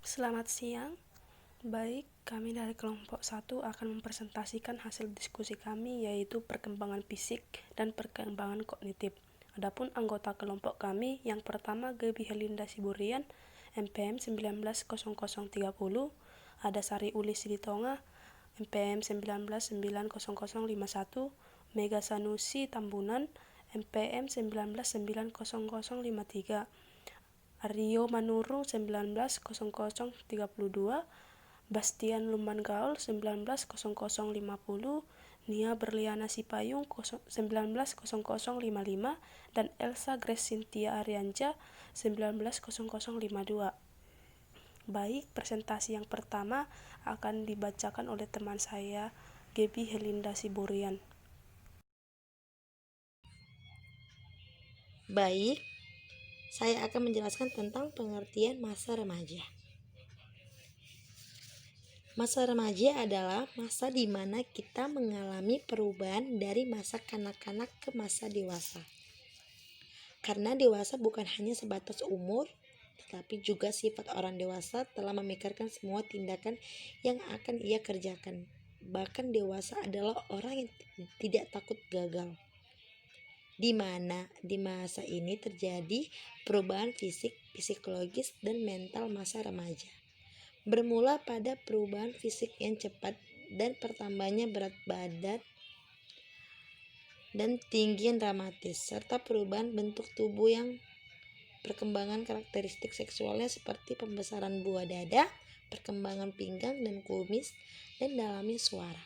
Selamat siang. Baik, kami dari kelompok 1 akan mempresentasikan hasil diskusi kami, yaitu perkembangan fisik dan perkembangan kognitif. Adapun anggota kelompok kami, yang pertama Gebi Helinda Siburian, MPM 190030, ada Sari Uli Siditonga, MPM 199051, Mega Sanusi Tambunan, MPM 199053, Aryo Manurung 190032, Bastian Lumban Gaul 190050, Nia Berliana Sipayung 190055, dan Elsa Grace Cynthia Arianja 190052. Baik, presentasi yang pertama akan dibacakan oleh teman saya, Gebi Helinda Siburian. Baik, saya akan menjelaskan tentang pengertian masa remaja. Masa remaja adalah masa di mana kita mengalami perubahan dari masa kanak-kanak ke masa dewasa. Karena dewasa bukan hanya sebatas umur, tetapi juga sifat orang dewasa telah memikirkan semua tindakan yang akan ia kerjakan. Bahkan dewasa adalah orang yang tidak takut gagal. Di mana di masa ini terjadi perubahan fisik, psikologis, dan mental masa remaja. Bermula pada perubahan fisik yang cepat dan pertambahannya berat badan dan tinggi yang dramatis, serta perubahan bentuk tubuh yang perkembangan karakteristik seksualnya seperti pembesaran buah dada, perkembangan pinggang dan kumis, dan dalamnya suara.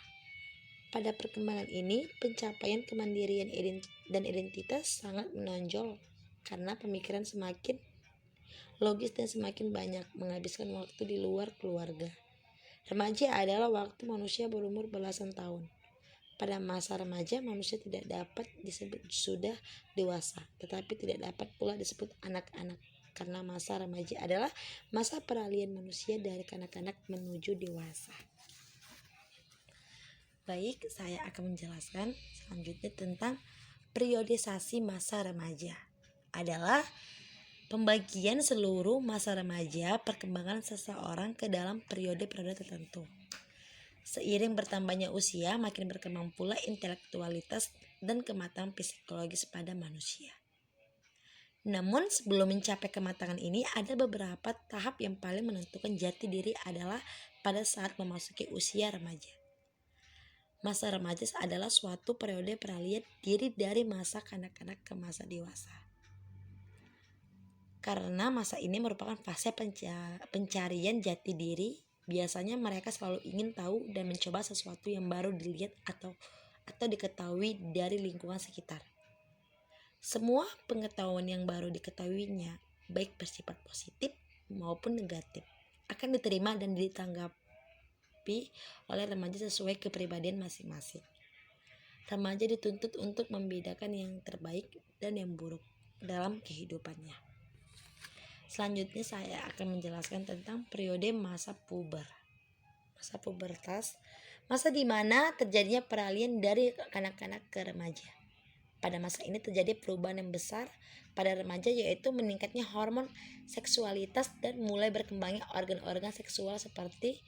Pada perkembangan ini, pencapaian kemandirian dan identitas sangat menonjol karena pemikiran semakin logis dan semakin banyak menghabiskan waktu di luar keluarga. Remaja adalah waktu manusia berumur belasan tahun. Pada masa remaja, manusia tidak dapat disebut sudah dewasa, tetapi tidak dapat pula disebut anak-anak, karena masa remaja adalah masa peralihan manusia dari kanak-kanak menuju dewasa. Baik, saya akan menjelaskan selanjutnya tentang periodisasi masa remaja. Adalah pembagian seluruh masa remaja perkembangan seseorang ke dalam periode-periode tertentu. Seiring bertambahnya usia, makin berkembang pula intelektualitas dan kematangan psikologis pada manusia. Namun sebelum mencapai kematangan ini, ada beberapa tahap yang paling menentukan jati diri adalah pada saat memasuki usia remaja. Masa remaja adalah suatu periode peralihan diri dari masa kanak-kanak ke masa dewasa. Karena masa ini merupakan fase pencarian jati diri, biasanya mereka selalu ingin tahu dan mencoba sesuatu yang baru dilihat atau diketahui dari lingkungan sekitar. Semua pengetahuan yang baru diketahuinya, baik bersifat positif maupun negatif, akan diterima dan ditanggapi oleh remaja sesuai kepribadian masing-masing. Remaja dituntut untuk membedakan yang terbaik dan yang buruk dalam kehidupannya. Selanjutnya saya akan menjelaskan tentang periode masa puber. Masa pubertas, masa di mana terjadinya peralihan dari kanak-kanak ke remaja. Pada masa ini terjadi perubahan yang besar pada remaja, yaitu meningkatnya hormon seksualitas dan mulai berkembangnya organ-organ seksual seperti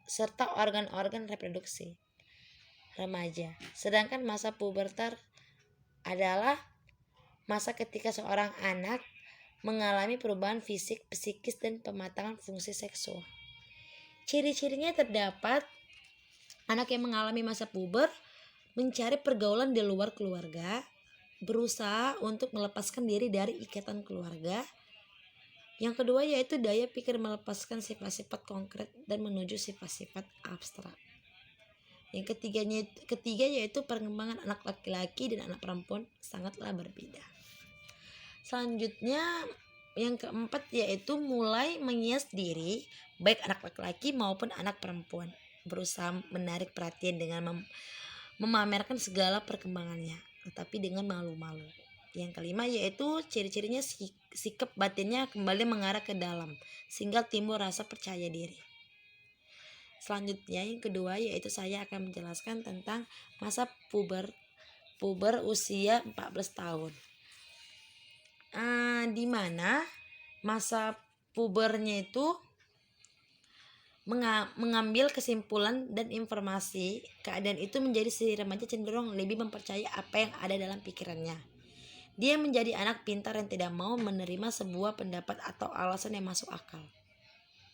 serta organ-organ reproduksi remaja. Sedangkan masa pubertas adalah masa ketika seorang anak mengalami perubahan fisik, psikis, dan pematangan fungsi seksual. Ciri-cirinya terdapat anak yang mengalami masa puber mencari pergaulan di luar keluarga, berusaha untuk melepaskan diri dari ikatan keluarga. Yang kedua yaitu daya pikir melepaskan sifat-sifat konkret dan menuju sifat-sifat abstrak. Yang ketiga yaitu perkembangan anak laki-laki dan anak perempuan sangatlah berbeda. Selanjutnya yang keempat yaitu mulai mengias diri, baik anak laki-laki maupun anak perempuan, berusaha menarik perhatian dengan memamerkan segala perkembangannya, tetapi dengan malu-malu. Yang kelima yaitu ciri-cirinya sikap batinnya kembali mengarah ke dalam, sehingga timbul rasa percaya diri. Selanjutnya yang kedua yaitu saya akan menjelaskan tentang masa puber usia 14 tahun. Di mana masa pubernya itu mengambil kesimpulan dan informasi keadaan itu menjadi si remaja cenderung lebih mempercayai apa yang ada dalam pikirannya. Dia menjadi anak pintar yang tidak mau menerima sebuah pendapat atau alasan yang masuk akal.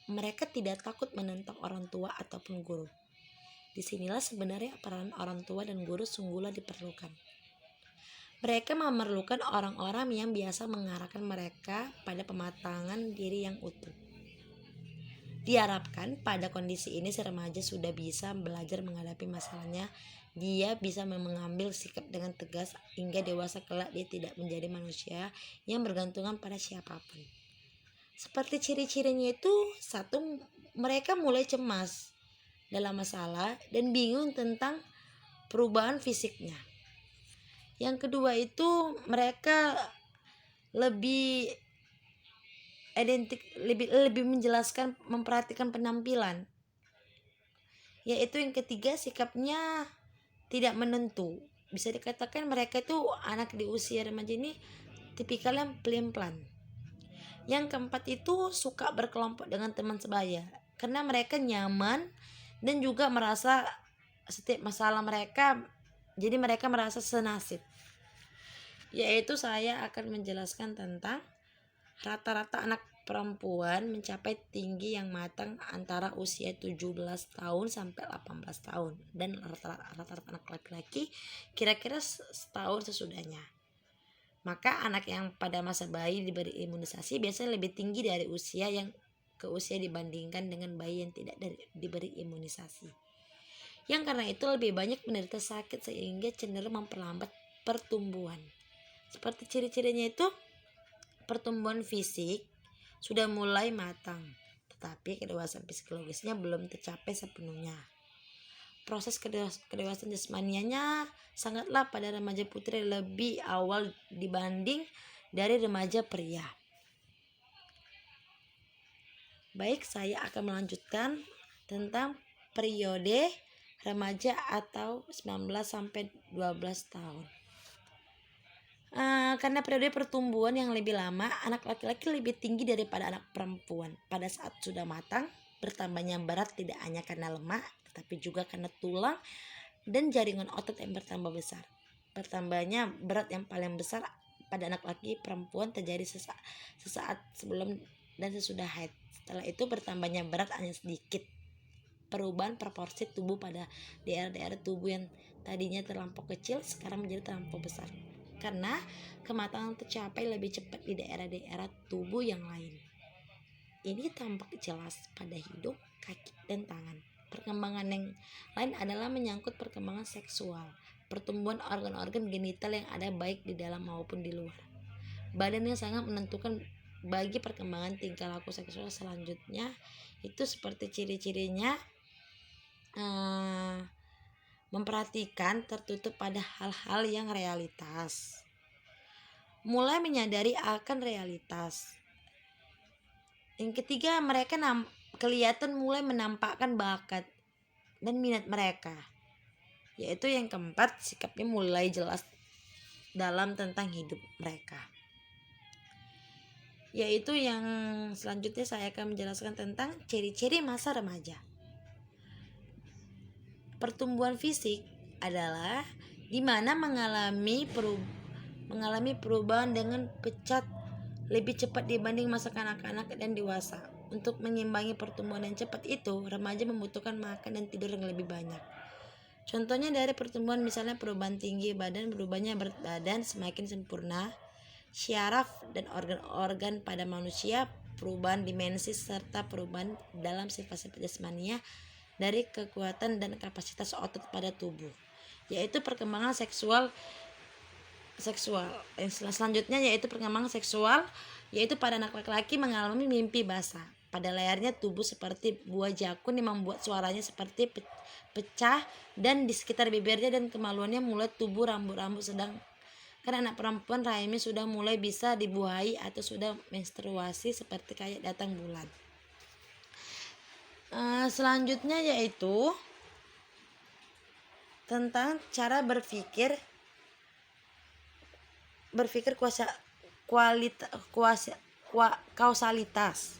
Mereka tidak takut menentang orang tua ataupun guru. Disinilah sebenarnya peran orang tua dan guru sungguhlah diperlukan. Mereka memerlukan orang-orang yang biasa mengarahkan mereka pada pematangan diri yang utuh. Diharapkan pada kondisi ini si remaja sudah bisa belajar menghadapi masalahnya. Dia bisa mengambil sikap dengan tegas hingga dewasa kelak dia tidak menjadi manusia yang bergantungan pada siapapun. Seperti ciri-cirinya itu, satu, mereka mulai cemas dalam masalah dan bingung tentang perubahan fisiknya. Yang kedua itu mereka lebih lebih menjelaskan, memperhatikan penampilan. Yaitu yang ketiga, sikapnya tidak menentu. Bisa dikatakan mereka itu anak di usia remaja ini tipikal yang pelin-pelan. Yang keempat itu suka berkelompok dengan teman sebaya karena mereka nyaman dan juga merasa setiap masalah mereka, jadi mereka merasa senasib. Yaitu saya akan menjelaskan tentang rata-rata anak perempuan mencapai tinggi yang matang antara usia 17 tahun sampai 18 tahun dan rata-rata anak laki-laki kira-kira setahun sesudahnya. Maka anak yang pada masa bayi diberi imunisasi biasanya lebih tinggi dari usia yang ke usia dibandingkan dengan bayi yang tidak diberi imunisasi. Yang karena itu lebih banyak menderita sakit sehingga cenderung memperlambat pertumbuhan. Seperti ciri-cirinya itu, pertumbuhan fisik sudah mulai matang, tetapi kedewasaan psikologisnya belum tercapai sepenuhnya. Proses kedewasaan jasmanianya sangatlah pada remaja putri lebih awal dibanding dari remaja pria. Baik, saya akan melanjutkan tentang periode remaja atau 19 sampai 12 tahun. Karena periode pertumbuhan yang lebih lama, anak laki-laki lebih tinggi daripada anak perempuan. Pada saat sudah matang, bertambahnya berat tidak hanya karena lemak, tetapi juga karena tulang dan jaringan otot yang bertambah besar. Bertambahnya berat yang paling besar pada anak laki perempuan terjadi sesaat sebelum dan sesudah haid. Setelah itu bertambahnya berat hanya sedikit. Perubahan proporsi tubuh pada daerah-daerah tubuh yang tadinya terlampau kecil sekarang menjadi terlampau besar. Karena kematangan tercapai lebih cepat di daerah-daerah tubuh yang lain. Ini tampak jelas pada hidung, kaki, dan tangan. Perkembangan yang lain adalah menyangkut perkembangan seksual, pertumbuhan organ-organ genital yang ada baik di dalam maupun di luar. Badan yang sangat menentukan bagi perkembangan tingkah laku seksual selanjutnya itu seperti ciri-cirinya memperhatikan tertutup pada hal-hal yang realitas. Mulai menyadari akan realitas. Yang ketiga, mereka kelihatan mulai menampakkan bakat dan minat mereka. Yaitu yang keempat, sikapnya mulai jelas dalam tentang hidup mereka. Yaitu yang selanjutnya saya akan menjelaskan tentang ciri-ciri masa remaja. Pertumbuhan fisik adalah di mana mengalami perubahan dengan lebih cepat dibanding masa kanak-kanak dan dewasa. Untuk mengimbangi pertumbuhan yang cepat itu, remaja membutuhkan makan dan tidur yang lebih banyak. Contohnya dari pertumbuhan misalnya perubahan tinggi badan, berubahnya berat badan semakin sempurna, syaraf dan organ-organ pada manusia, perubahan dimensi serta perubahan dalam sifat-sifat jasmania dari kekuatan dan kapasitas otot pada tubuh, yaitu perkembangan seksual. Selanjutnya yaitu perkembangan seksual, yaitu pada anak laki-laki mengalami mimpi basah pada layarnya tubuh seperti buah jakun yang membuat suaranya seperti pecah dan di sekitar bibirnya dan kemaluannya mulai tumbuh rambut-rambut sedang. Karena anak perempuan rahimnya sudah mulai bisa dibuahi atau sudah menstruasi seperti kayak datang bulan. Selanjutnya yaitu tentang cara berpikir kausalitas.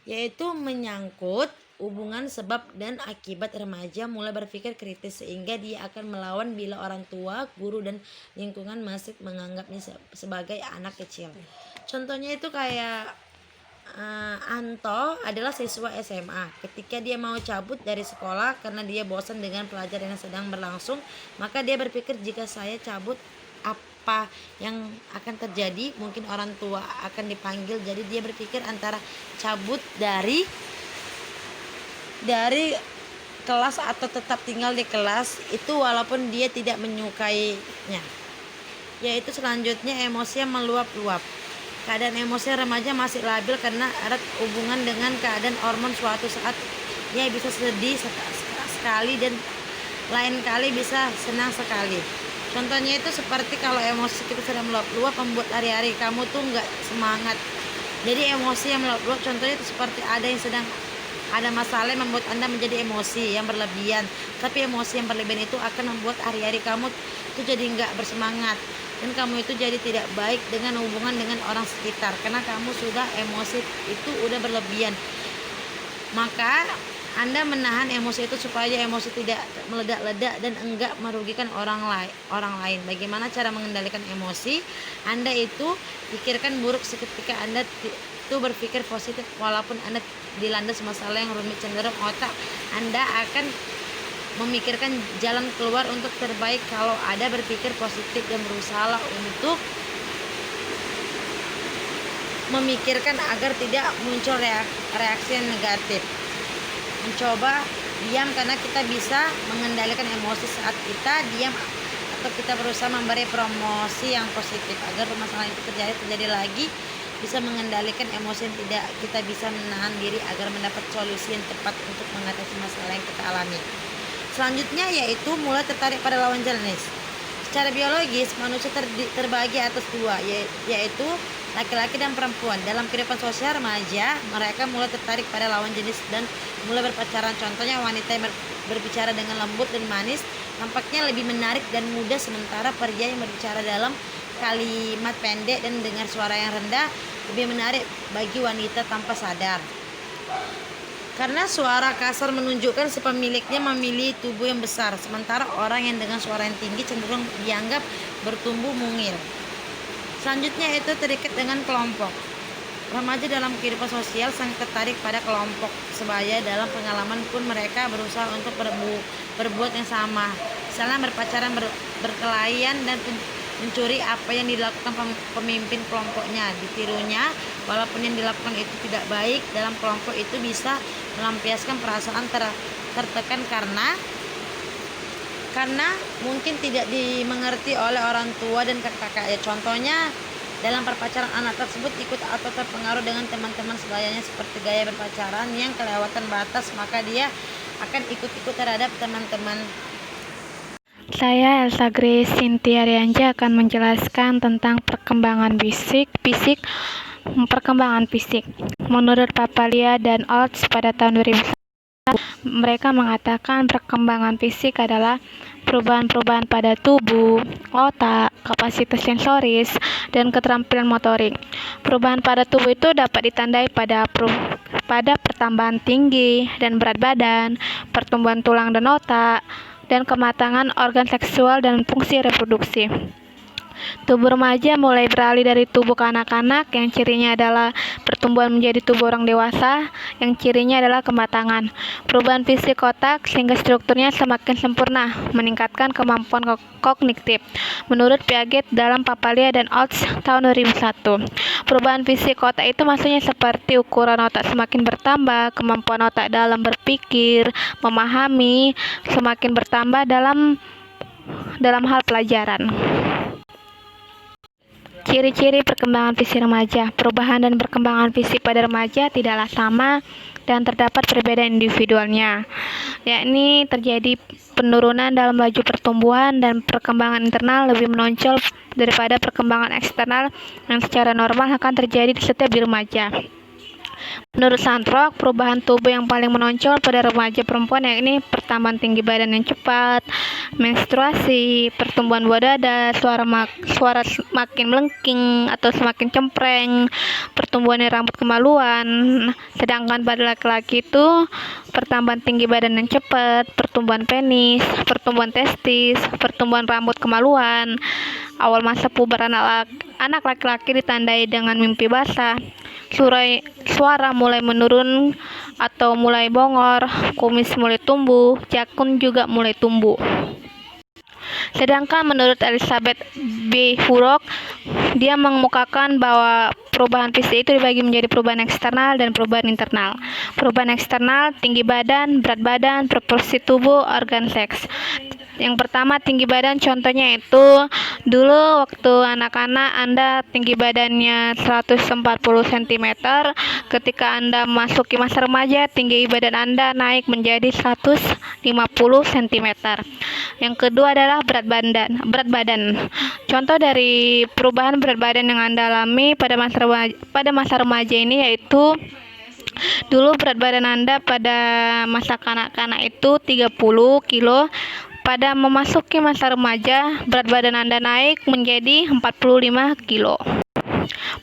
yaitu menyangkut hubungan sebab dan akibat. Remaja mulai berpikir kritis sehingga dia akan melawan bila orang tua, guru, dan lingkungan masih menganggapnya sebagai anak kecil. Contohnya itu kayak Anto adalah siswa SMA. Ketika dia mau cabut dari sekolah karena dia bosan dengan pelajaran yang sedang berlangsung, maka dia berpikir, jika saya cabut, apa yang akan terjadi? Mungkin orang tua akan dipanggil. Jadi dia berpikir antara cabut dari kelas atau tetap tinggal di kelas itu walaupun dia tidak menyukainya. Yaitu selanjutnya emosi yang meluap-luap. Keadaan emosi remaja masih labil karena erat hubungan dengan keadaan hormon. Suatu saat dia bisa sedih sekali dan lain kali bisa senang sekali. Contohnya itu seperti kalau emosi kita sedang meluap-luap membuat hari-hari kamu tuh nggak semangat. Jadi emosi yang meluap-luap contohnya itu seperti ada masalah yang membuat Anda menjadi emosi yang berlebihan. Tapi emosi yang berlebihan itu akan membuat hari-hari kamu itu jadi nggak bersemangat. Dan kamu itu jadi tidak baik dengan hubungan dengan orang sekitar karena kamu sudah emosi itu udah berlebihan. Maka Anda menahan emosi itu supaya emosi tidak meledak-ledak dan enggak merugikan orang lain. Bagaimana cara mengendalikan emosi? Anda itu pikirkan buruk seketika. Anda itu berpikir positif walaupun Anda dilandas masalah yang rumit. Cenderung otak Anda akan memikirkan jalan keluar untuk terbaik kalau ada berpikir positif dan berusaha untuk memikirkan agar tidak muncul reaksi yang negatif. Mencoba diam karena kita bisa mengendalikan emosi saat kita diam atau kita berusaha memberi promosi yang positif agar masalah itu terjadi lagi. Bisa mengendalikan emosi yang tidak, kita bisa menahan diri agar mendapat solusi yang tepat untuk mengatasi masalah yang kita alami. Selanjutnya yaitu mulai tertarik pada lawan jenis. Secara biologis manusia terbagi atas dua, yaitu laki-laki dan perempuan. Dalam kehidupan sosial remaja, mereka mulai tertarik pada lawan jenis dan mulai berpacaran. Contohnya wanita yang berbicara dengan lembut dan manis tampaknya lebih menarik dan mudah, sementara pria yang berbicara dalam kalimat pendek dan dengar suara yang rendah lebih menarik bagi wanita tanpa sadar. Karena suara kasar menunjukkan si pemiliknya memilih tubuh yang besar, sementara orang yang dengan suara yang tinggi cenderung dianggap bertumbuh mungil. Selanjutnya itu terikat dengan kelompok. Remaja dalam kehidupan sosial sangat tertarik pada kelompok sebaya. Dalam pengalaman pun mereka berusaha untuk berbuat yang sama. Misalnya berpacaran, berkelahian, dan mencuri apa yang dilakukan pemimpin kelompoknya. Ditirunya, walaupun yang dilakukan itu tidak baik, dalam kelompok itu bisa melampiaskan perasaan tertekan karena mungkin tidak dimengerti oleh orang tua dan kakak-kakak. Contohnya dalam perpacaran, anak tersebut ikut atau terpengaruh dengan teman-teman sebayanya seperti gaya berpacaran yang kelewatan batas, maka dia akan ikut-ikut terhadap teman-teman. Saya Elsa Grace Cynthia Rianja akan menjelaskan tentang perkembangan fisik. Menurut Papalia dan Olds pada tahun 2001, mereka mengatakan perkembangan fisik adalah perubahan-perubahan pada tubuh, otak, kapasitas sensoris, dan keterampilan motorik. Perubahan pada tubuh itu dapat ditandai pada pertambahan tinggi dan berat badan, pertumbuhan tulang dan otak, dan kematangan organ seksual dan fungsi reproduksi. Tubuh remaja mulai beralih dari tubuh kanak-kanak yang cirinya adalah pertumbuhan menjadi tubuh orang dewasa yang cirinya adalah kematangan. Perubahan fisik otak sehingga strukturnya semakin sempurna, meningkatkan kemampuan kognitif. Menurut Piaget dalam Papalia dan Olds tahun 2001, perubahan fisik otak itu maksudnya seperti ukuran otak semakin bertambah, kemampuan otak dalam berpikir, memahami semakin bertambah dalam hal pelajaran. Ciri-ciri perkembangan fisik remaja. Perubahan dan perkembangan fisik pada remaja tidaklah sama dan terdapat perbedaan individualnya, yakni terjadi penurunan dalam laju pertumbuhan dan perkembangan internal lebih menonjol daripada perkembangan eksternal yang secara normal akan terjadi di setiap remaja. Menurut Santrok, perubahan tubuh yang paling menonjol pada remaja perempuan yakni pertambahan tinggi badan yang cepat, menstruasi, pertumbuhan buah dada, suara semakin melengking atau semakin cempreng, pertumbuhan rambut kemaluan. Sedangkan pada laki-laki itu pertambahan tinggi badan yang cepat, pertumbuhan penis, pertumbuhan testis, pertumbuhan rambut kemaluan. Awal masa puber anak laki-laki ditandai dengan mimpi basah, suara mulai menurun atau mulai bongor, kumis mulai tumbuh, jakun juga mulai tumbuh. Sedangkan menurut Elizabeth B. Hurok, dia mengemukakan bahwa perubahan fisik itu dibagi menjadi perubahan eksternal dan perubahan internal. Perubahan eksternal, tinggi badan, berat badan, proporsi tubuh, organ seks. Yang pertama, tinggi badan, contohnya itu dulu waktu anak-anak Anda tinggi badannya 140 cm, ketika Anda masuki masa remaja tinggi badan Anda naik menjadi 150 cm. Yang kedua adalah berat badan. Contoh dari perubahan berat badan yang Anda alami pada masa remaja ini yaitu dulu berat badan Anda pada masa kanak-kanak itu 30 kilo. Pada memasuki masa remaja, berat badan Anda naik menjadi 45 kilo.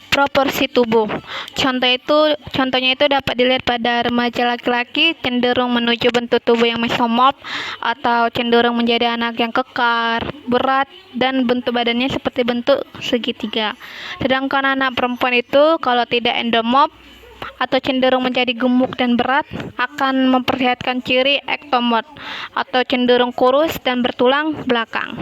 Proporsi tubuh. Contohnya itu dapat dilihat pada remaja laki-laki cenderung menuju bentuk tubuh yang mesomorf atau cenderung menjadi anak yang kekar, berat, dan bentuk badannya seperti bentuk segitiga. Sedangkan anak perempuan itu kalau tidak endomorf atau cenderung menjadi gemuk dan berat akan memperlihatkan ciri ektomorf atau cenderung kurus dan bertulang belakang.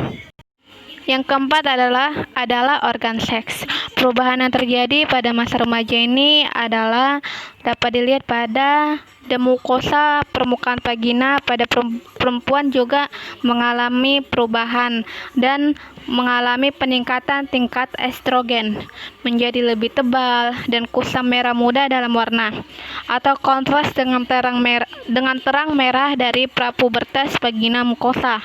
Yang keempat adalah organ seks. Perubahan yang terjadi pada masa remaja ini adalah dapat dilihat pada mukosa permukaan vagina. Pada perempuan juga mengalami perubahan dan mengalami peningkatan tingkat estrogen menjadi lebih tebal dan kusam merah muda dalam warna atau kontras dengan terang merah dari prapubertas vagina mukosa.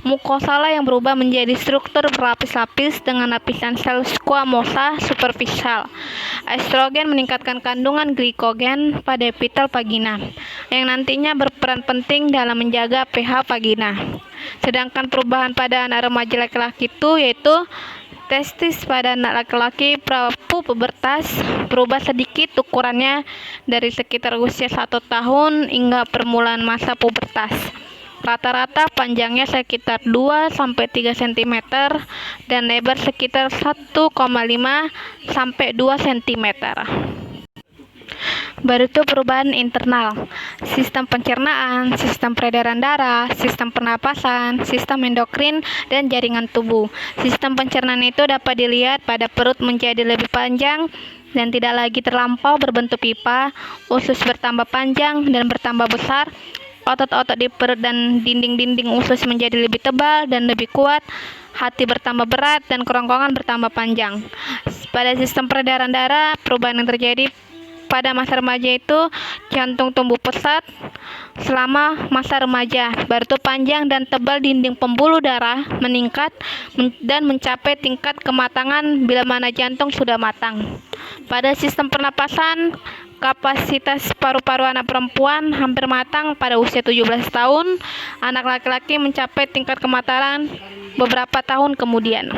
Mukosa lah yang berubah menjadi struktur berlapis-lapis dengan lapisan sel squamosa superficial. Estrogen meningkatkan kandungan glikogen pada epitel vagina yang nantinya berperan penting dalam menjaga pH vagina. Sedangkan perubahan pada anak remaja laki-laki itu yaitu testis pada anak laki-laki prapubertas berubah sedikit ukurannya dari sekitar usia 1 tahun hingga permulaan masa pubertas. Rata-rata panjangnya sekitar 2-3 cm dan lebar sekitar 1,5-2 cm. Baru itu perubahan internal, sistem pencernaan, sistem peredaran darah, sistem pernapasan, sistem endokrin, dan jaringan tubuh. Sistem pencernaan itu dapat dilihat pada perut menjadi lebih panjang dan tidak lagi terlampau berbentuk pipa, usus bertambah panjang dan bertambah besar, otot-otot di perut dan dinding-dinding usus menjadi lebih tebal dan lebih kuat, hati bertambah berat, dan kerongkongan bertambah panjang. Pada sistem peredaran darah, perubahan yang terjadi pada masa remaja itu jantung tumbuh pesat selama masa remaja, baru panjang dan tebal dinding pembuluh darah meningkat dan mencapai tingkat kematangan bila mana jantung sudah matang. Pada sistem pernapasan, kapasitas paru-paru anak perempuan hampir matang pada usia 17 tahun, anak laki-laki mencapai tingkat kematangan beberapa tahun kemudian.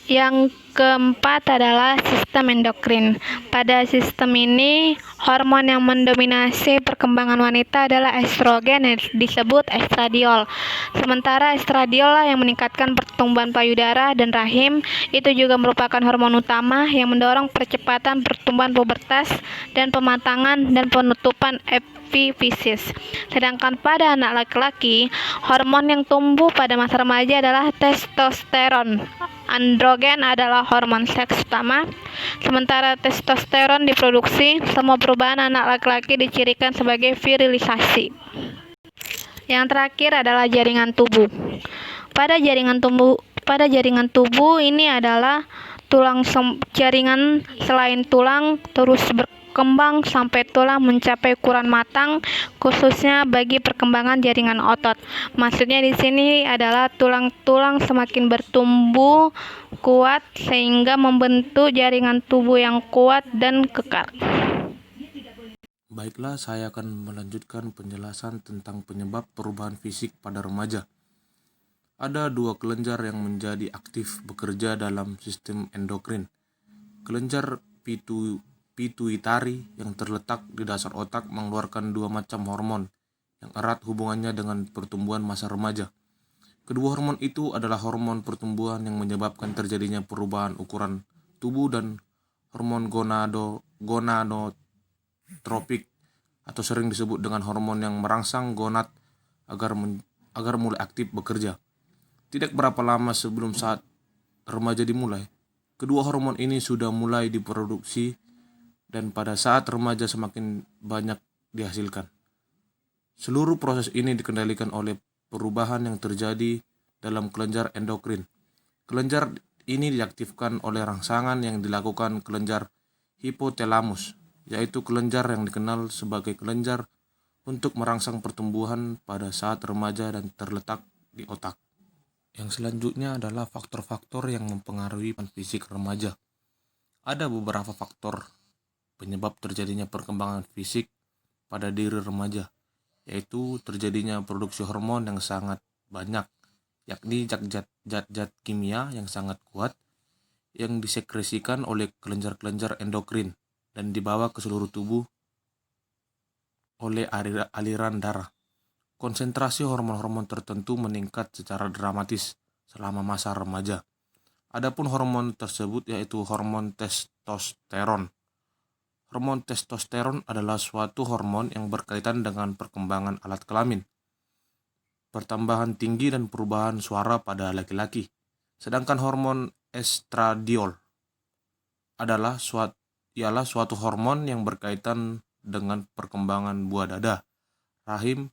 Yang keempat adalah sistem endokrin. Pada sistem ini, hormon yang mendominasi perkembangan wanita adalah estrogen yang disebut estradiol. Sementara estradiol lah yang meningkatkan pertumbuhan payudara dan rahim. Itu juga merupakan hormon utama yang mendorong percepatan pertumbuhan pubertas dan pematangan dan penutupan epifisis. Sedangkan pada anak laki-laki, hormon yang tumbuh pada masa remaja adalah testosteron. Androgen adalah hormon seks utama, sementara testosteron diproduksi. Semua perubahan anak laki-laki dicirikan sebagai virilisasi. Yang terakhir adalah jaringan tubuh. Pada jaringan tubuh ini adalah jaringan selain tulang terus berkembang sampai tulang mencapai ukuran matang, khususnya bagi perkembangan jaringan otot. Maksudnya di sini adalah tulang-tulang semakin bertumbuh kuat sehingga membentuk jaringan tubuh yang kuat dan kekar. Baiklah, saya akan melanjutkan penjelasan tentang penyebab perubahan fisik pada remaja. Ada dua kelenjar yang menjadi aktif bekerja dalam sistem endokrin. Kelenjar pituitari yang terletak di dasar otak mengeluarkan dua macam hormon yang erat hubungannya dengan pertumbuhan masa remaja. Kedua hormon itu adalah hormon pertumbuhan yang menyebabkan terjadinya perubahan ukuran tubuh dan hormon gonadotropik atau sering disebut dengan hormon yang merangsang gonad agar mulai aktif bekerja. Tidak berapa lama sebelum saat remaja dimulai, kedua hormon ini sudah mulai diproduksi dan pada saat remaja semakin banyak dihasilkan. Seluruh proses ini dikendalikan oleh perubahan yang terjadi dalam kelenjar endokrin. Kelenjar ini diaktifkan oleh rangsangan yang dilakukan kelenjar hipotalamus, yaitu kelenjar yang dikenal sebagai kelenjar untuk merangsang pertumbuhan pada saat remaja dan terletak di otak. Yang selanjutnya adalah faktor-faktor yang mempengaruhi fisik remaja. Ada beberapa faktor penyebab terjadinya perkembangan fisik pada diri remaja, yaitu terjadinya produksi hormon yang sangat banyak, yakni zat-zat kimia yang sangat kuat yang disekresikan oleh kelenjar-kelenjar endokrin dan dibawa ke seluruh tubuh oleh aliran darah. Konsentrasi hormon-hormon tertentu meningkat secara dramatis selama masa remaja. Adapun hormon tersebut yaitu hormon testosteron. Hormon testosteron adalah suatu hormon yang berkaitan dengan perkembangan alat kelamin, pertambahan tinggi dan perubahan suara pada laki-laki. Sedangkan hormon estradiol ialah suatu hormon yang berkaitan dengan perkembangan buah dada, rahim,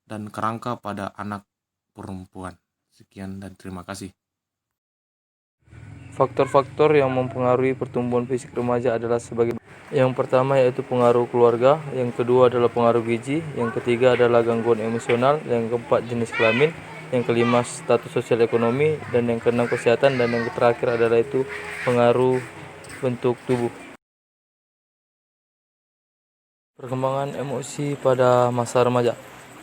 dan kerangka pada anak perempuan. Sekian dan terima kasih. Faktor-faktor yang mempengaruhi pertumbuhan fisik remaja adalah sebagai yang pertama yaitu pengaruh keluarga, yang kedua adalah pengaruh gizi, yang ketiga adalah gangguan emosional, yang keempat jenis kelamin, yang kelima status sosial ekonomi, dan yang keenam kesehatan, dan yang terakhir adalah itu pengaruh bentuk tubuh. Perkembangan emosi pada masa remaja.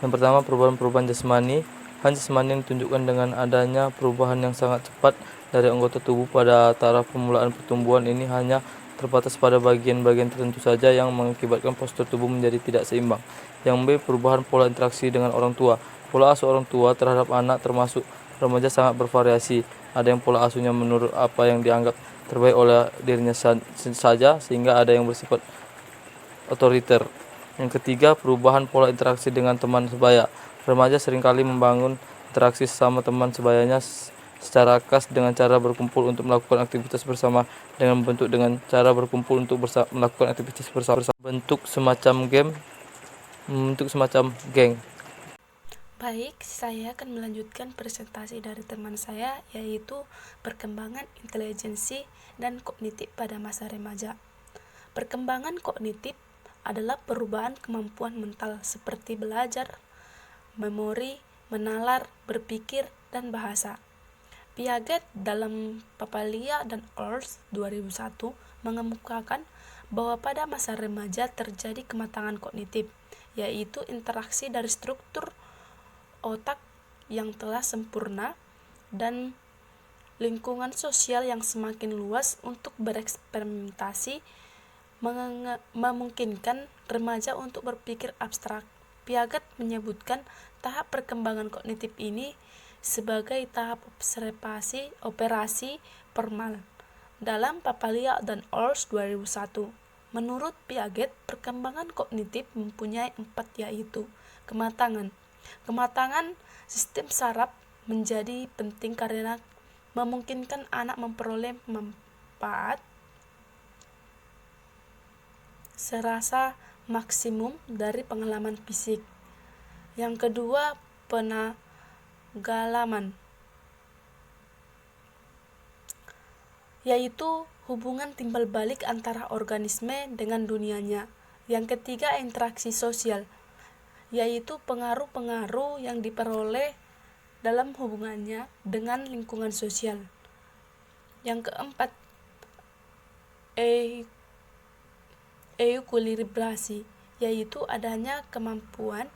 Yang pertama, perubahan-perubahan jasmani. Hal jasmani yang ditunjukkan dengan adanya perubahan yang sangat cepat dari anggota tubuh pada taraf permulaan pertumbuhan. Ini hanya terbatas pada bagian-bagian tertentu saja yang mengakibatkan postur tubuh menjadi tidak seimbang. Yang B, perubahan pola interaksi dengan orang tua. Pola asuh orang tua terhadap anak termasuk remaja sangat bervariasi. Ada yang pola asuhnya menurut apa yang dianggap terbaik oleh dirinya saja, sehingga ada yang bersifat otoriter. Yang ketiga, perubahan pola interaksi dengan teman sebaya. Remaja seringkali membangun interaksi sesama teman sebayanya secara khas dengan cara berkumpul untuk melakukan aktivitas bersama, dengan membentuk dengan cara berkumpul untuk melakukan aktivitas bersama, bentuk semacam geng. Baik, saya akan melanjutkan presentasi dari teman saya, yaitu perkembangan intelijensi dan kognitif pada masa remaja. Perkembangan kognitif adalah perubahan kemampuan mental seperti belajar, memori, menalar, berpikir, dan bahasa. Piaget dalam Papalia dan Ors 2001 mengemukakan bahwa pada masa remaja terjadi kematangan kognitif, yaitu interaksi dari struktur otak yang telah sempurna dan lingkungan sosial yang semakin luas untuk bereksperimentasi memungkinkan remaja untuk berpikir abstrak. Piaget menyebutkan tahap perkembangan kognitif ini sebagai tahap operasi formal dalam Papalia dan Ors 2001. Menurut Piaget, perkembangan kognitif mempunyai 4, yaitu kematangan. Kematangan sistem saraf menjadi penting karena memungkinkan anak memperoleh manfaat serasa maksimum dari pengalaman fisik. Yang kedua, penenggelaman, yaitu hubungan timbal balik antara organisme dengan dunianya. Yang ketiga, interaksi sosial, yaitu pengaruh-pengaruh yang diperoleh dalam hubungannya dengan lingkungan sosial. Yang keempat, equilibrasi, yaitu adanya kemampuan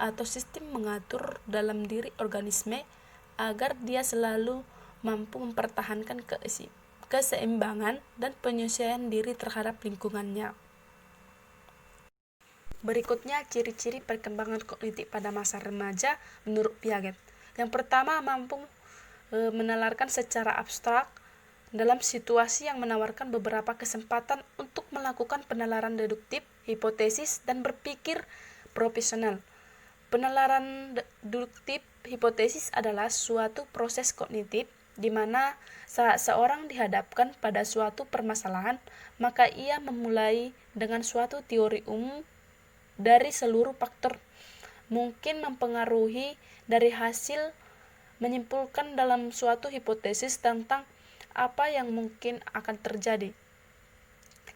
atau sistem mengatur dalam diri organisme agar dia selalu mampu mempertahankan keseimbangan dan penyesuaian diri terhadap lingkungannya. Berikutnya, ciri-ciri perkembangan kognitif pada masa remaja menurut Piaget. Yang pertama, mampu menalarkan secara abstrak dalam situasi yang menawarkan beberapa kesempatan untuk melakukan penalaran deduktif, hipotesis, dan berpikir profesional. Penalaran deduktif hipotesis adalah suatu proses kognitif di mana saat seorang dihadapkan pada suatu permasalahan, maka ia memulai dengan suatu teori umum dari seluruh faktor mungkin mempengaruhi dari hasil menyimpulkan dalam suatu hipotesis tentang apa yang mungkin akan terjadi.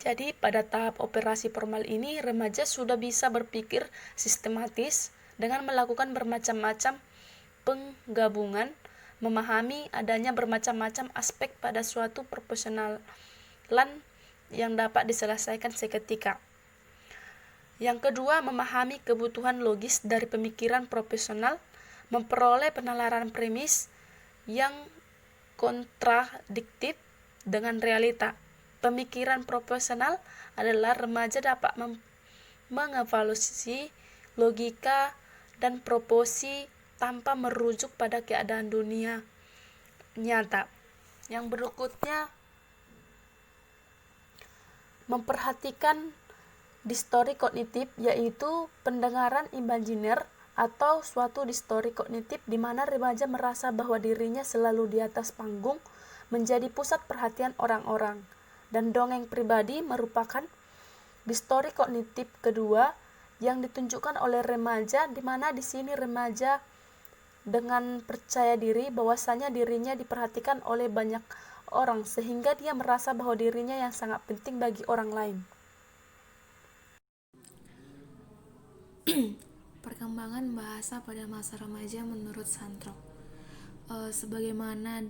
Jadi pada tahap operasi formal ini remaja sudah bisa berpikir sistematis dengan melakukan bermacam-macam penggabungan, memahami adanya bermacam-macam aspek pada suatu proporsionalan yang dapat diselesaikan seketika. Yang kedua, memahami kebutuhan logis dari pemikiran profesional, memperoleh penalaran premis yang kontradiktif dengan realita. Pemikiran profesional adalah remaja dapat mengevaluasi logika dan proporsi tanpa merujuk pada keadaan dunia nyata. Yang berikutnya, memperhatikan distori kognitif, yaitu pendengaran imajiner atau suatu distori kognitif di mana remaja merasa bahwa dirinya selalu di atas panggung, menjadi pusat perhatian orang-orang. Dan dongeng pribadi merupakan distori kognitif kedua yang ditunjukkan oleh remaja, di mana di sini remaja dengan percaya diri bahwasanya dirinya diperhatikan oleh banyak orang sehingga dia merasa bahwa dirinya yang sangat penting bagi orang lain. Perkembangan bahasa pada masa remaja menurut Santrok. Sebagaimana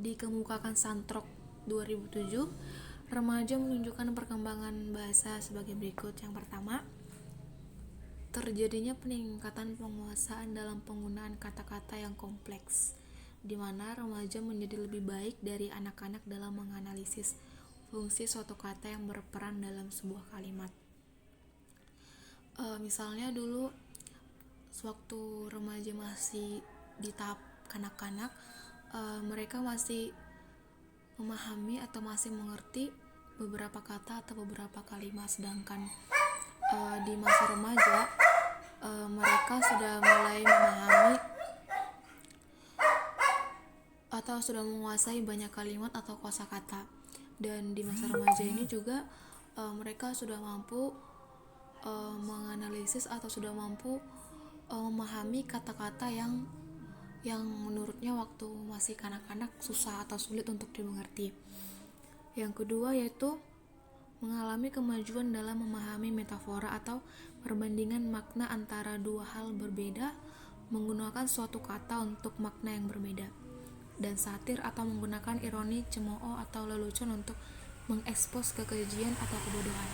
dikemukakan Santrok 2007, remaja menunjukkan perkembangan bahasa sebagai berikut. Yang pertama, terjadinya peningkatan penguasaan dalam penggunaan kata-kata yang kompleks, di mana remaja menjadi lebih baik dari anak-anak dalam menganalisis fungsi suatu kata yang berperan dalam sebuah kalimat. Misalnya dulu sewaktu remaja masih di tahap kanak-kanak, mereka masih memahami atau masih mengerti beberapa kata atau beberapa kalimat, sedangkan di masa remaja mereka sudah mulai memahami atau sudah menguasai banyak kalimat atau kosakata. Dan di masa remaja ini juga mereka sudah mampu menganalisis atau sudah mampu memahami kata-kata yang menurutnya waktu masih kanak-kanak susah atau sulit untuk dimengerti. Yang kedua yaitu mengalami kemajuan dalam memahami metafora atau perbandingan makna antara dua hal berbeda menggunakan suatu kata untuk makna yang berbeda, dan satir atau menggunakan ironi, cemooh atau lelucon untuk mengekspos kekejian atau kebodohan.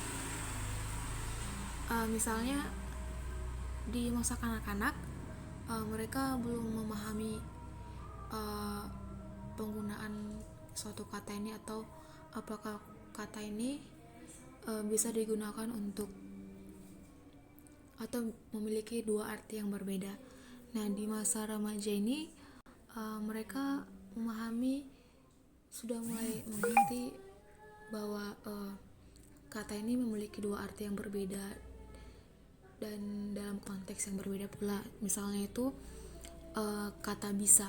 Misalnya di masa kanak-kanak mereka belum memahami penggunaan suatu kata ini atau apakah kata ini bisa digunakan untuk atau memiliki dua arti yang berbeda. Nah, di masa remaja ini mereka sudah mulai mengerti bahwa kata ini memiliki dua arti yang berbeda dan dalam konteks yang berbeda pula. Misalnya itu kata bisa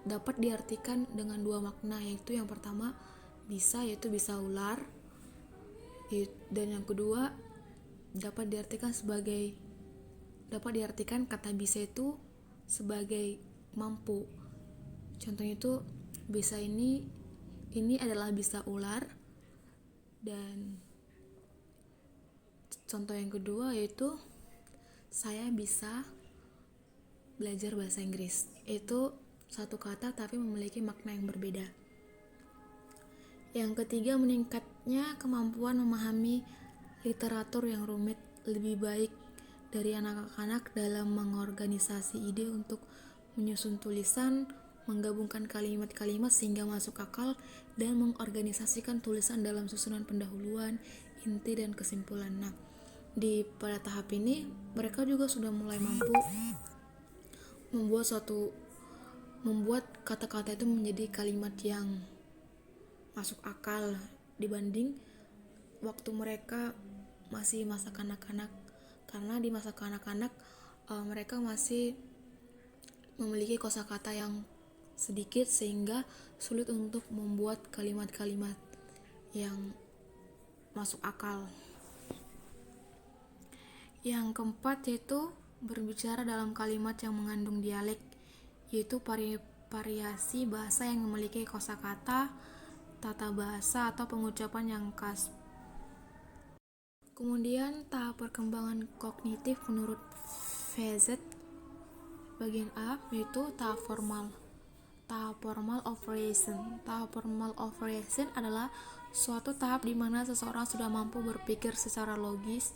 dapat diartikan dengan dua makna, yaitu yang pertama bisa, yaitu bisa ular, dan yang kedua dapat diartikan kata bisa itu sebagai mampu. Contohnya itu bisa ini adalah bisa ular, dan contoh yang kedua yaitu saya bisa belajar bahasa Inggris. Itu satu kata tapi memiliki makna yang berbeda. Yang ketiga, Menurutnya, kemampuan memahami literatur yang rumit lebih baik dari anak-anak dalam mengorganisasi ide untuk menyusun tulisan, menggabungkan kalimat-kalimat sehingga masuk akal, dan mengorganisasikan tulisan dalam susunan pendahuluan, inti, dan kesimpulan. Nah, pada tahap ini mereka juga sudah mulai mampu membuat kata-kata itu menjadi kalimat yang masuk akal dibanding waktu mereka masih masa kanak-kanak, karena di masa kanak-kanak mereka masih memiliki kosakata yang sedikit sehingga sulit untuk membuat kalimat-kalimat yang masuk akal. Yang keempat yaitu berbicara dalam kalimat yang mengandung dialek, yaitu variasi bahasa yang memiliki kosakata, tata bahasa atau pengucapan yang khas. Kemudian tahap perkembangan kognitif menurut VZ bagian A yaitu tahap formal. Tahap formal operation. Tahap formal operation adalah suatu tahap di mana seseorang sudah mampu berpikir secara logis,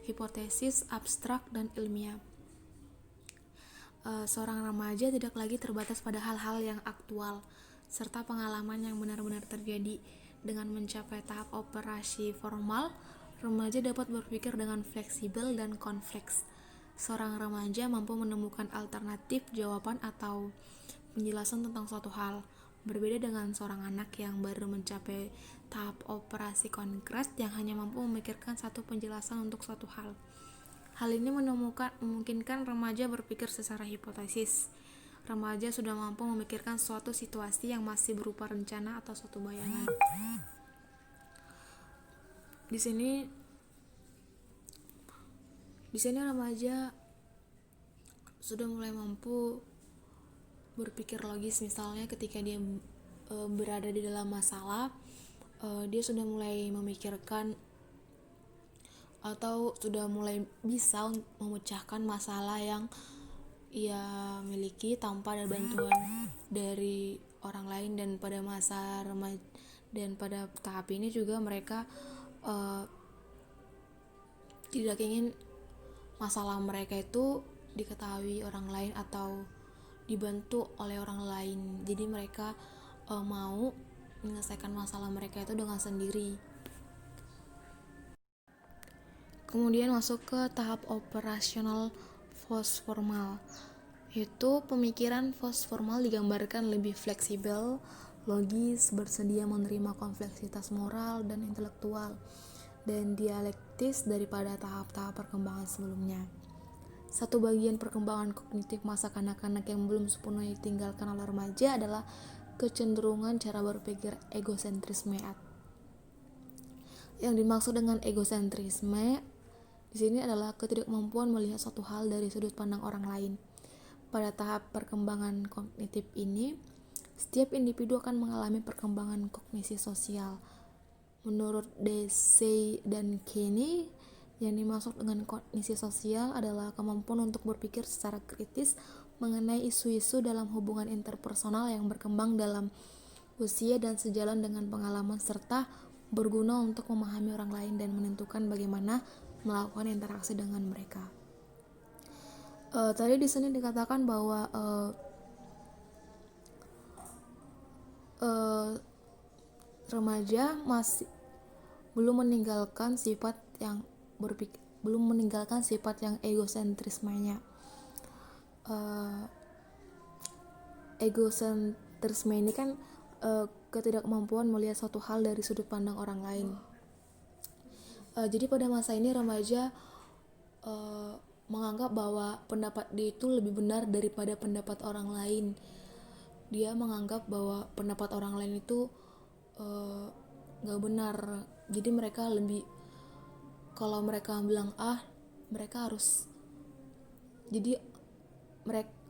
hipotesis, abstrak, dan ilmiah. Seorang remaja tidak lagi terbatas pada hal-hal yang aktual serta pengalaman yang benar-benar terjadi. Dengan mencapai tahap operasi formal, remaja dapat berpikir dengan fleksibel dan kompleks. Seorang remaja mampu menemukan alternatif jawaban atau penjelasan tentang suatu hal, berbeda dengan seorang anak yang baru mencapai tahap operasi konkret yang hanya mampu memikirkan satu penjelasan untuk suatu hal. Hal ini memungkinkan remaja berpikir secara hipotesis. Remaja sudah mampu memikirkan suatu situasi yang masih berupa rencana atau suatu bayangan. Di sini remaja sudah mulai mampu berpikir logis, misalnya ketika dia berada di dalam masalah, dia sudah mulai memikirkan atau sudah mulai bisa memecahkan masalah yang ia miliki tanpa ada bantuan dari orang lain. Dan pada masa remaja dan pada tahap ini juga mereka tidak ingin masalah mereka itu diketahui orang lain atau dibantu oleh orang lain. Jadi mereka mau menyelesaikan masalah mereka itu dengan sendiri. Kemudian masuk ke tahap operasional postformal, yaitu pemikiran postformal digambarkan lebih fleksibel, logis, bersedia menerima kompleksitas moral dan intelektual, dan dialektis daripada tahap-tahap perkembangan sebelumnya. Satu bagian perkembangan kognitif masa kanak-kanak yang belum sepenuhnya ditinggalkan oleh remaja adalah kecenderungan cara berpikir egosentrisme. Yang dimaksud dengan egosentrisme di sini adalah ketidakmampuan melihat suatu hal dari sudut pandang orang lain. Pada tahap perkembangan kognitif ini, setiap individu akan mengalami perkembangan kognisi sosial. Menurut Deci dan Kenny, yang dimaksud dengan kognisi sosial adalah kemampuan untuk berpikir secara kritis mengenai isu-isu dalam hubungan interpersonal yang berkembang dalam usia dan sejalan dengan pengalaman, serta berguna untuk memahami orang lain dan menentukan bagaimana melakukan interaksi dengan mereka. Tadi di sini dikatakan bahwa remaja masih belum meninggalkan sifat yang egosentrismenya. Egosentrisme ini kan ketidakmampuan melihat suatu hal dari sudut pandang orang lain. Jadi pada masa ini remaja menganggap bahwa pendapat dia itu lebih benar daripada pendapat orang lain. Dia menganggap bahwa pendapat orang lain itu gak benar. Jadi mereka lebih, kalau mereka bilang A, mereka harus, jadi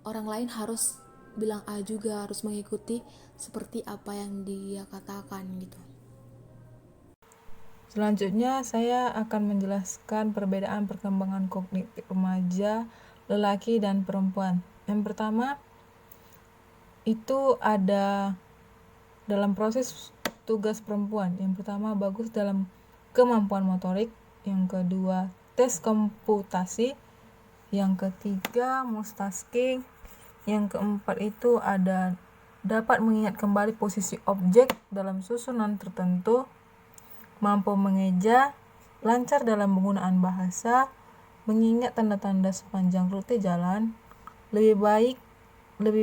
orang lain harus bilang A juga, harus mengikuti seperti apa yang dia katakan gitu. Selanjutnya saya akan menjelaskan perbedaan perkembangan kognitif remaja, lelaki dan perempuan. Yang pertama itu ada dalam proses tugas perempuan. Yang pertama, bagus dalam kemampuan motorik. Yang kedua, tes komputasi. Yang ketiga, multitasking. Yang keempat itu ada dapat mengingat kembali posisi objek dalam susunan tertentu, mampu mengeja, lancar dalam penggunaan bahasa, mengingat tanda-tanda sepanjang rute jalan, lebih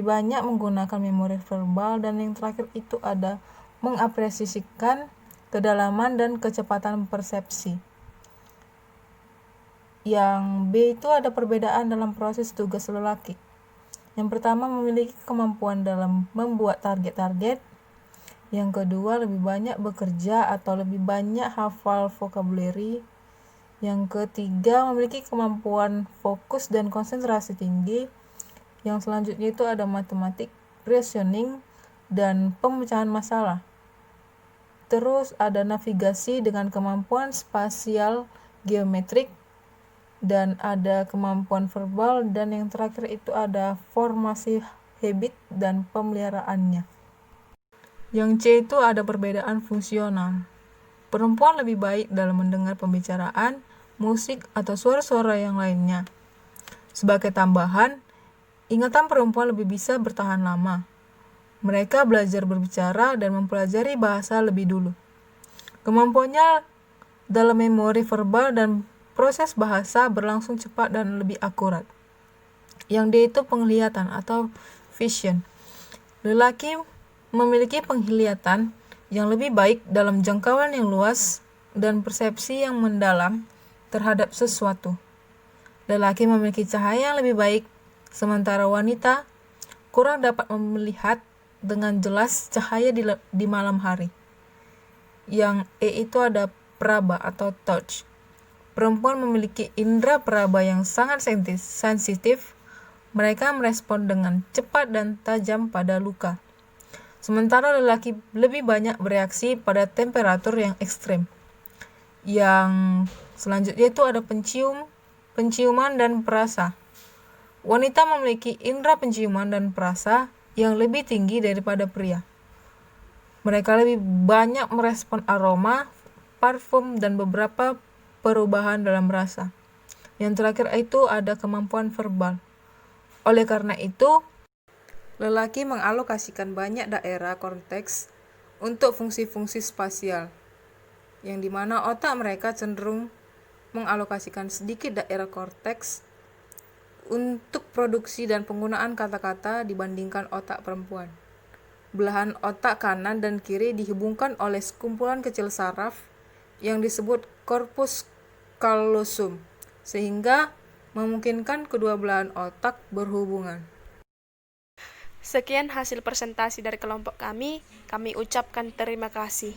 banyak menggunakan memori verbal, dan yang terakhir itu ada mengapresiasikan kedalaman dan kecepatan persepsi. Yang B itu ada perbedaan dalam proses tugas lelaki. Yang pertama, memiliki kemampuan dalam membuat target-target. Yang kedua, lebih banyak bekerja atau lebih banyak hafal vocabulary. Yang ketiga, memiliki kemampuan fokus dan konsentrasi tinggi. Yang selanjutnya itu ada matematik, reasoning, dan pemecahan masalah. Terus ada navigasi dengan kemampuan spasial geometrik, dan ada kemampuan verbal, dan yang terakhir itu ada formasi habit dan pemeliharaannya. Yang C itu ada perbedaan fungsional. Perempuan lebih baik dalam mendengar pembicaraan, musik, atau suara-suara yang lainnya. Sebagai tambahan, ingatan perempuan lebih bisa bertahan lama. Mereka belajar berbicara dan mempelajari bahasa lebih dulu. Kemampuannya dalam memori verbal dan proses bahasa berlangsung cepat dan lebih akurat. Yang D itu penglihatan atau vision. Lelaki memiliki penglihatan yang lebih baik dalam jangkauan yang luas dan persepsi yang mendalam terhadap sesuatu. Lelaki memiliki cahaya yang lebih baik, sementara wanita kurang dapat melihat dengan jelas cahaya di malam hari. Yang E itu ada praba atau touch. Perempuan memiliki indera peraba yang sangat sensitif. Mereka merespon dengan cepat dan tajam pada luka. Sementara lelaki lebih banyak bereaksi pada temperatur yang ekstrem. Yang selanjutnya itu ada penciuman dan perasa. Wanita memiliki indera penciuman dan perasa yang lebih tinggi daripada pria. Mereka lebih banyak merespon aroma, parfum, dan beberapa perubahan dalam rasa. Yang terakhir itu ada kemampuan verbal. Oleh karena itu, lelaki mengalokasikan banyak daerah korteks untuk fungsi-fungsi spasial, yang dimana otak mereka cenderung mengalokasikan sedikit daerah korteks untuk produksi dan penggunaan kata-kata dibandingkan otak perempuan. Belahan otak kanan dan kiri dihubungkan oleh sekumpulan kecil saraf yang disebut corpus callosum, sehingga memungkinkan kedua belahan otak berhubungan. Sekian hasil presentasi dari kelompok kami ucapkan terima kasih.